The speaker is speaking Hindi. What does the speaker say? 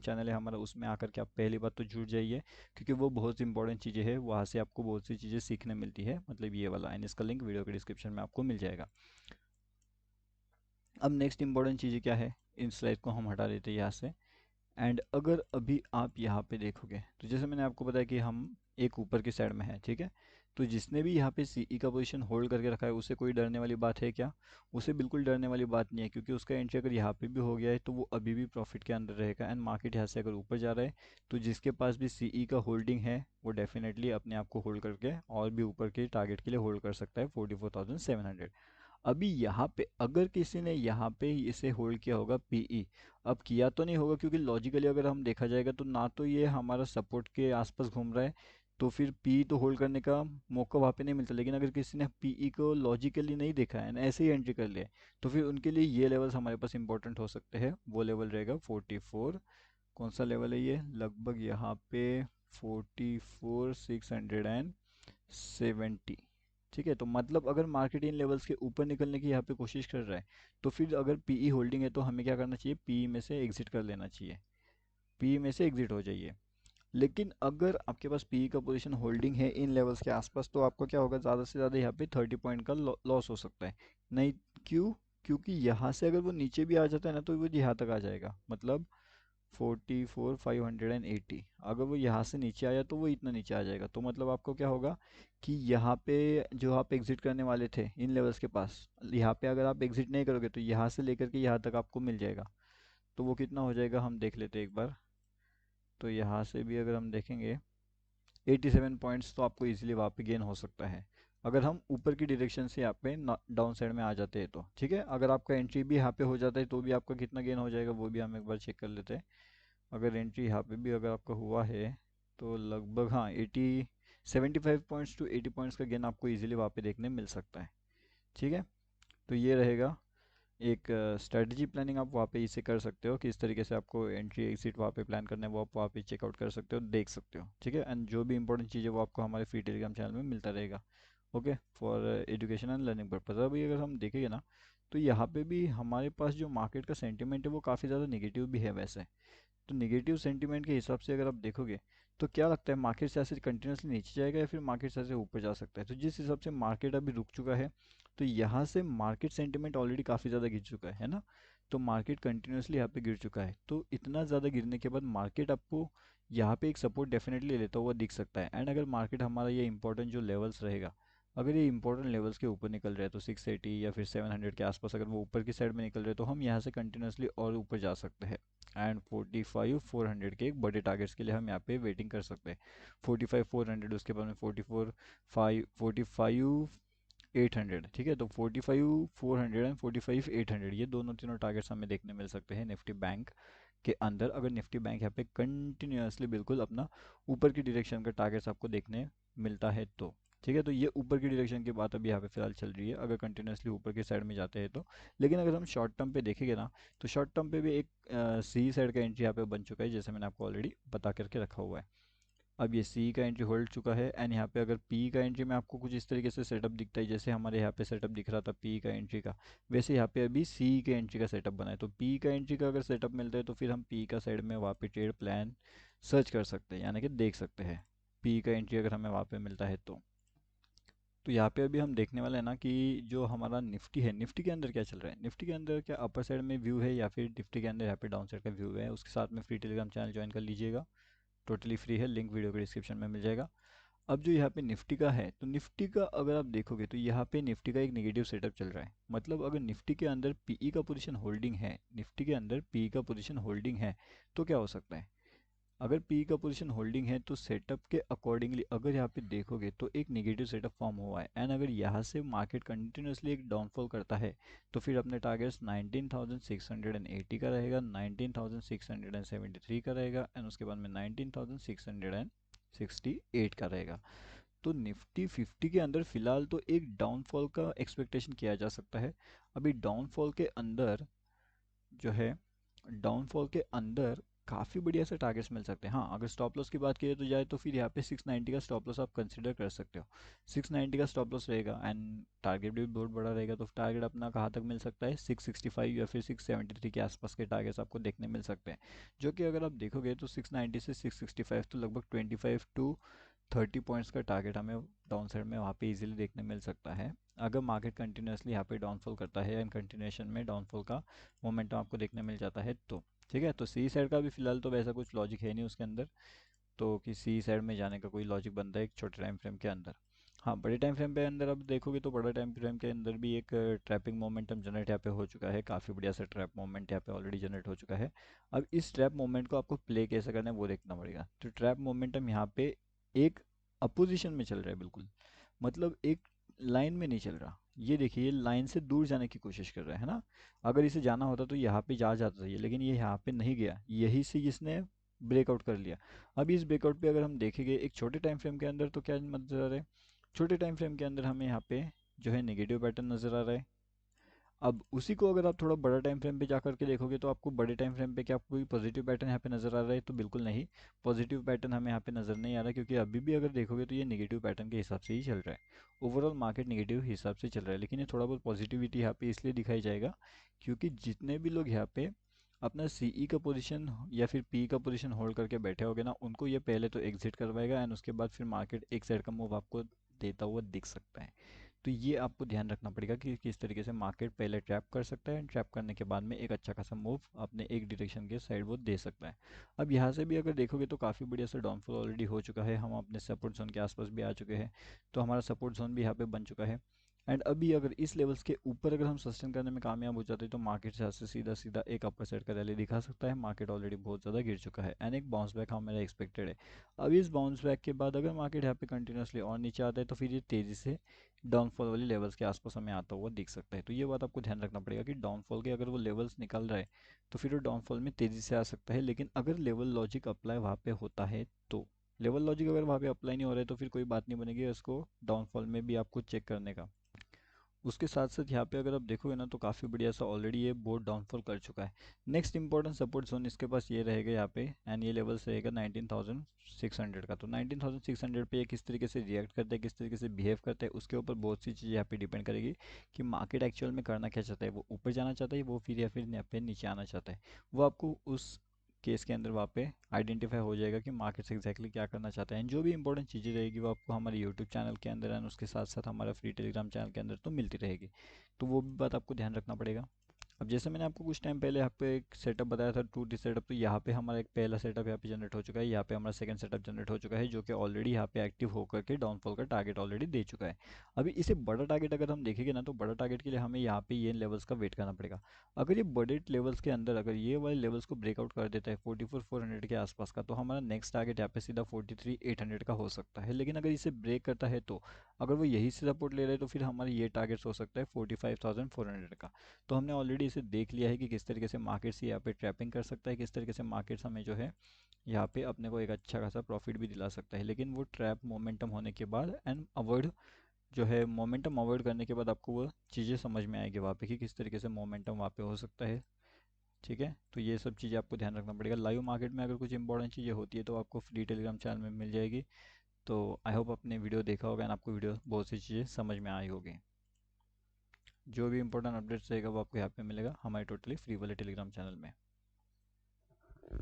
चैनल है हमारा, उसमें आकर के आप पहली बात तो जुड़ जाइए, क्योंकि वो बहुत इंपॉर्टेंट चीज़ें हैं, वहाँ से आपको बहुत सी चीज़ें सीखने मिलती है, मतलब ये वाला, एंड इसका लिंक वीडियो के डिस्क्रिप्शन में आपको मिल जाएगा। अब नेक्स्ट इंपॉर्टेंट चीज़ें क्या है, इन स्लाइड को हम हटा देते हैं यहाँ से। एंड अगर अभी आप यहाँ पे देखोगे तो जैसे मैंने आपको बताया कि हम एक ऊपर की साइड में है, ठीक है। तो जिसने भी यहाँ पे सीई का पोजीशन होल्ड करके रखा है उसे कोई डरने वाली बात है क्या? उसे बिल्कुल डरने वाली बात नहीं है, क्योंकि उसका एंट्री अगर यहाँ पे भी हो गया है तो वो अभी भी प्रॉफिट के अंदर रहेगा। एंड मार्केट यहाँ से अगर ऊपर जा रहा है तो जिसके पास भी सीई का होल्डिंग है वो डेफिनेटली अपने आप को होल्ड करके और भी ऊपर के टारगेट के लिए होल्ड कर सकता है 44,700। अभी यहाँ पे अगर किसी ने यहाँ पे इसे होल्ड किया होगा पीई, अब किया तो नहीं होगा क्योंकि लॉजिकली अगर हम देखा जाएगा तो ना तो ये हमारा सपोर्ट के आसपास घूम रहा है, तो फिर पी तो होल्ड करने का मौका वहाँ पे नहीं मिलता। लेकिन अगर किसी ने पीई को लॉजिकली नहीं देखा है ना, ऐसे ही एंट्री कर लिया है, तो फिर उनके लिए ये लेवल्स हमारे पास इंपॉर्टेंट हो सकते हैं। वो लेवल रहेगा 44, कौन सा लेवल है ये, लगभग यहाँ पे 44,670। ठीक है, तो मतलब अगर मार्केट इन लेवल्स के ऊपर निकलने की यहाँ पे कोशिश कर रहा है तो फिर अगर पीई होल्डिंग है तो हमें क्या करना चाहिए, पीई में से एग्जिट कर लेना चाहिए, पीई में से एग्जिट हो जाइए। लेकिन अगर आपके पास पीई का पोजीशन होल्डिंग है इन लेवल्स के आसपास तो आपको क्या होगा, ज़्यादा से ज़्यादा यहाँ पे 30 पॉइंट का लॉस हो सकता है। नहीं, क्यों? क्योंकि यहाँ से अगर वो नीचे भी आ जाता है ना तो वो यहाँ तक आ जाएगा, मतलब 44,580। अगर वो यहाँ से नीचे आया तो वो इतना नीचे आ जाएगा, तो मतलब आपको क्या होगा कि यहाँ पे जो आप एग्जिट करने वाले थे इन लेवल्स के पास, यहाँ पे अगर आप एग्जिट नहीं करोगे तो यहाँ से लेकर के यहाँ तक आपको मिल जाएगा। तो वो कितना हो जाएगा हम देख लेते हैं एक बार। तो यहाँ से भी अगर हम देखेंगे 87 पॉइंट्स तो आपको इजीली वहाँ पे गेन हो सकता है, अगर हम ऊपर की डायरेक्शन से यहाँ पे डाउन साइड में आ जाते हैं तो। ठीक है, अगर आपका एंट्री भी यहाँ पे हो जाता है तो भी आपका कितना गेन हो जाएगा वो भी हम एक बार चेक कर लेते हैं। अगर एंट्री यहाँ पे भी अगर आपका हुआ है तो लगभग हाँ 75 पॉइंट्स टू 80 पॉइंट्स का गेन आपको इजीली वहाँ पे देखने मिल सकता है। ठीक है, तो ये रहेगा एक स्ट्रेटजी प्लानिंग, आप वहाँ पे इसे कर सकते हो, किस तरीके से आपको एंट्री एग्जिट वहाँ पे प्लान करना है वो आप वहाँ पे चेकआउट कर सकते हो, देख सकते हो। ठीक है, एंड जो भी इंपॉर्टेंट चीज़ है वो आपको हमारे फ्री टेलीग्राम चैनल में मिलता रहेगा। Okay, for education and learning purpose. अभी अगर हम देखेंगे ना तो यहाँ पे भी हमारे पास जो मार्केट का सेंटिमेंट है वो काफ़ी ज़्यादा नेगेटिव भी है वैसे। तो नेगेटिव सेंटीमेंट के हिसाब से अगर आप देखोगे तो क्या लगता है, मार्केट से ऐसे कंटिन्यूसली नीचे जाएगा या फिर मार्केट से ऐसे ऊपर जा सकता है? तो जिस हिसाब से मार्केट अभी रुक चुका है तो यहाँ से मार्केट सेंटीमेंट ऑलरेडी काफ़ी ज़्यादा गिर चुका है ना। तो मार्केट कंटिन्यूसली यहाँ पे गिर चुका है, तो इतना ज़्यादा गिरने के बाद मार्केट आपको यहाँ पे एक सपोर्ट डेफिनेटली लेता हुआ दिख सकता है। एंड अगर मार्केट हमारा ये इंपॉर्टेंट जो लेवल्स रहेगा, अगर ये इंपॉर्टेंट लेवल्स के ऊपर निकल रहा है तो 680 या फिर 700 के आसपास अगर वो ऊपर की साइड में निकल रहे हैं तो हम यहाँ से कंटिन्यूसली और ऊपर जा सकते हैं। एंड 45,400 के एक बड़े टारगेट्स के लिए हम यहाँ पे वेटिंग कर सकते हैं। 45,400, उसके बाद में 45,800। ठीक है, तो 45,400 एंड 45,800 ये दोनों तीनों टारगेट्स हमें देखने मिल सकते हैं निफ्टी बैंक के अंदर, अगर निफ्टी बैंक यहाँ पे कंटिन्यूसली बिल्कुल अपना ऊपर की डायरेक्शन का टारगेट्स आपको देखने मिलता है तो। ठीक है, तो ये ऊपर की डायरेक्शन की बात अभी यहाँ पे फिलहाल चल रही है, अगर कंटिन्यूसली ऊपर की साइड में जाते हैं तो। लेकिन अगर हम शॉर्ट टर्म पे देखेंगे ना तो शॉर्ट टर्म पे भी एक सी साइड का एंट्री यहाँ पे बन चुका है, जैसे मैंने आपको ऑलरेडी बता करके रखा हुआ है। अब ये सी का एंट्री होल्ड चुका है एंड यहाँ पे अगर पी का एंट्री में आपको कुछ इस तरीके से सेटअप दिखता है, जैसे हमारे यहाँ पे सेटअप दिख रहा था पी का एंट्री का, वैसे यहाँ पे अभी सी के एंट्री का सेटअप बना है। तो पी का एंट्री का अगर सेटअप मिलता है तो फिर हम पी का साइड में वहाँ पे ट्रेड प्लान सर्च कर सकते हैं, यानी कि देख सकते हैं पी का एंट्री अगर हमें वहाँ पे मिलता है तो। तो यहाँ पे अभी हम देखने वाले हैं ना कि जो हमारा निफ्टी है, निफ्टी के अंदर क्या चल रहा है, निफ्टी के अंदर क्या अपर साइड में व्यू है या फिर निफ्टी के अंदर यहाँ पे डाउन साइड का व्यू है। उसके साथ में फ्री टेलीग्राम चैनल ज्वाइन कर लीजिएगा, टोटली फ्री है, लिंक वीडियो के डिस्क्रिप्शन में मिल जाएगा। अब जो यहाँ पे निफ्टी का है तो निफ्टी का अगर आप देखोगे तो यहाँ पे निफ्टी का एक नेगेटिव सेटअप चल रहा है, मतलब अगर निफ्टी के अंदर पीई का पोजीशन होल्डिंग है, निफ्टी के अंदर पीई का पोजीशन होल्डिंग है तो क्या हो सकता है, अगर पी का पोजीशन होल्डिंग है तो सेटअप के अकॉर्डिंगली अगर यहाँ पे देखोगे तो एक नेगेटिव सेटअप फॉर्म हुआ है। एंड अगर यहाँ से मार्केट कंटिन्यूसली एक डाउनफॉल करता है तो फिर अपने टारगेट्स 19,680 का रहेगा, 19,673 का रहेगा एंड उसके बाद में 19,668 का रहेगा। तो निफ्टी 50 के अंदर फिलहाल तो एक डाउनफॉल का एक्सपेक्टेशन किया जा सकता है। अभी डाउनफॉल के अंदर जो है, डाउनफॉल के अंदर काफ़ी बढ़िया से टारगेट्स मिल सकते हैं। हाँ, अगर स्टॉप लॉस की बात करें तो जाए तो फिर यहाँ पे 690 का स्टॉप लॉस आप कंसिडर कर सकते हो। 690 का स्टॉप लॉस रहेगा एंड टारगेट भी बहुत बड़ा रहेगा, तो टारगेट अपना कहाँ तक मिल सकता है, 665 या फिर 673 के आसपास के टारगेट्स आपको देखने मिल सकते हैं। जो कि अगर आप देखोगे तो 690 से 665 तो लगभग 25 to 30 पॉइंट्स का टारगेट हमें डाउन साइड में वहाँ पे इजीली देखने मिल सकता है, अगर मार्केट कंटिन्यूसली यहाँ पे डाउनफॉल करता है एंड कंटिन्यूएशन में डाउनफॉल का मोमेंटम आपको देखने मिल जाता है तो। ठीक है, तो सी साइड का भी फिलहाल तो वैसा कुछ लॉजिक है नहीं उसके अंदर, तो कि सी साइड में जाने का कोई लॉजिक बनता है एक छोटे टाइम फ्रेम के अंदर। हाँ, बड़े टाइम फ्रेम पे अंदर आप देखोगे तो बड़ा टाइम फ्रेम के अंदर भी एक ट्रैपिंग मोमेंटम जनरेट यहाँ पे हो चुका है, काफ़ी बढ़िया सा ट्रैप मोमेंट यहाँ पे ऑलरेडी जनरेट हो चुका है। अब इस ट्रैप मोमेंट को आपको प्ले कैसे करना है वो देखना पड़ेगा। तो ट्रैप मोमेंटम यहाँ पे एक अपोजिशन में चल रहा है बिल्कुल, मतलब एक लाइन में नहीं चल रहा। ये देखिए, ये लाइन से दूर जाने की कोशिश कर रहा है ना। अगर इसे जाना होता तो यहाँ पे जा जाता था ये, लेकिन ये यहाँ पे नहीं गया, यही से इसने ब्रेकआउट कर लिया। अब इस ब्रेकआउट पे अगर हम देखेंगे एक छोटे टाइम फ्रेम के अंदर तो क्या नजर आ रहा है, छोटे टाइम फ्रेम के अंदर हमें यहाँ पे जो है नेगेटिव पैटर्न नजर आ रहा है। अब उसी को अगर आप थोड़ा बड़ा टाइम फ्रेम पे जा करके देखोगे तो आपको बड़े टाइम फ्रेम पे क्या कोई पॉजिटिव पैटर्न यहाँ पे नजर आ रहा है, तो बिल्कुल नहीं। पॉजिटिव पैटर्न हमें यहाँ पे नजर नहीं आ रहा, क्योंकि अभी भी अगर देखोगे तो ये नेगेटिव पैटर्न के हिसाब से ही चल रहा है। ओवरऑल मार्केट नेगेटिव हिसाब से चल रहा है, लेकिन ये थोड़ा बहुत पॉजिटिविटी यहाँ पे इसलिए दिखाई जाएगा क्योंकि जितने भी लोग यहाँ पे अपना सीई का पोजीशन या फिर पी का पोजीशन होल्ड करके बैठे होगे ना, उनको ये पहले तो एग्जिट करवाएगा एंड उसके बाद फिर मार्केट एक साइड का मूव आपको देता हुआ दिख सकता है। तो ये आपको ध्यान रखना पड़ेगा कि किस तरीके से मार्केट पहले ट्रैप कर सकता है, ट्रैप करने के बाद में एक अच्छा खासा मूव अपने एक डायरेक्शन के साइड वो दे सकता है। अब यहाँ से भी अगर देखोगे तो काफ़ी बढ़िया सा डाउनफॉल ऑलरेडी हो चुका है, हम अपने सपोर्ट जोन के आसपास भी आ चुके हैं, तो हमारा सपोर्ट जोन भी यहाँ पे बन चुका है। एंड अभी अगर इस लेवल्स के ऊपर अगर हम सस्टेन करने में कामयाब हो जाते हैं तो मार्केट से यहाँ से सीधा सीधा एक अपर साइड का रैली दिखा सकता है। मार्केट ऑलरेडी बहुत ज़्यादा गिर चुका है एंड एक बाउंस बैक हमारा एक्सपेक्टेड है। अब इस बाउंस बैक के बाद अगर मार्केट यहाँ पे कंटिन्यूसली और नीचे आता है तो फिर ये तेज़ी से डाउनफॉल वाली लेवल्स के आसपास हमें आता हुआ दिख सकता है। तो ये बात आपको ध्यान रखना पड़ेगा कि डाउनफॉल के अगर वो लेवल्स निकल रहा है तो फिर वो डाउनफॉल में तेज़ी से आ सकता है, लेकिन अगर लेवल लॉजिक अप्लाई वहाँ पे होता है तो। लेवल लॉजिक अगर वहाँ पे अप्लाई नहीं हो रहा है तो फिर कोई बात नहीं बनेगी इसको डाउनफॉल में भी आपको चेक करने का। उसके साथ साथ यहाँ पे अगर आप देखोगे ना तो काफ़ी बढ़िया सा ऑलरेडी ये बोर्ड डाउनफॉल कर चुका है। नेक्स्ट इंपॉर्टेंट सपोर्ट जोन इसके पास ये रहेगा यहाँ पे एंड ये लेवल्स रहेगा 19,600 का। तो 19,600 पे ये किस तरीके से रिएक्ट करता है, किस तरीके से बिहेव करता है, उसके ऊपर बहुत सी चीज़ें यहाँ पे डिपेंड करेगी कि मार्केट एक्चुअल में करना क्या चाहता है, वो ऊपर जाना चाहता है वो फिर या फिर यहाँ पे नीचे आना चाहता है। वो आपको उस केस के अंदर वहाँ पे आइडेंटिफाई हो जाएगा कि मार्केट एग्जैक्टली क्या करना चाहता है। एंड जो भी इंपॉर्टेंट चीज़ें रहेगी वो आपको हमारे यूट्यूब चैनल के अंदर एंड उसके साथ साथ हमारा फ्री टेलीग्राम चैनल के अंदर तो मिलती रहेगी, तो वो भी बात आपको ध्यान रखना पड़ेगा। अब जैसे मैंने आपको कुछ टाइम पहले यहाँ पे एक सेटअप बताया था 2D सेटअप, तो यहाँ पे हमारा एक पहला सेटअप यहाँ पे जनरेट हो चुका है, यहाँ पे हमारा सेकंड सेटअप जनरेट हो चुका है जो कि ऑलरेडी यहाँ पे एक्टिव होकर के डाउनफॉल का टारगेट ऑलरेडी दे चुका है। अभी इसे बड़ा टारगेट अगर हम देखेंगे ना तो बड़ा टारगेट के लिए हमें यहाँ पे ये लेवल्स का वेट करना पड़ेगा। अगर ये बड़े लेवल्स के अंदर अगर ये वाले लेवल्स को ब्रेकआउट कर देता है 44,400 के आसपास का, तो हमारा नेक्स्ट टारगेट यहाँ पे सीधा 43,800 का हो सकता है। लेकिन अगर इसे ब्रेक करता है तो अगर वो यही से सपोर्ट ले रहे हैं तो फिर हमारे ये टारगेट्स हो सकता है 45,400 का। तो हमने ऑलरेडी इसे देख लिया है कि किस तरीके से मार्केट से यहाँ पे ट्रैपिंग कर सकता है, किस तरीके से मार्केट्स हमें जो है यहाँ पे अपने को एक अच्छा खासा प्रॉफिट भी दिला सकता है। लेकिन वो ट्रैप मोमेंटम होने के बाद एंड अवॉइड जो है मोमेंटम अवॉइड करने के बाद आपको वो चीज़ें समझ में आएगी वहाँ पे कि किस तरीके से मोमेंटम वहाँ पे हो सकता है। ठीक है, तो ये सब चीज़ें आपको ध्यान रखना पड़ेगा। लाइव मार्केट में अगर कुछ इंपॉर्टेंट चीज़ें होती है तो आपको फ्री टेलीग्राम चैनल में मिल जाएगी। तो आई होप आपने वीडियो देखा होगा एंड आपको वीडियो बहुत सी चीज़ें समझ में आई होगी। जो भी इंपॉर्टेंट अपडेट्स रहेगा वो आपको यहाँ पे मिलेगा हमारे टोटली फ्री वाले टेलीग्राम चैनल में।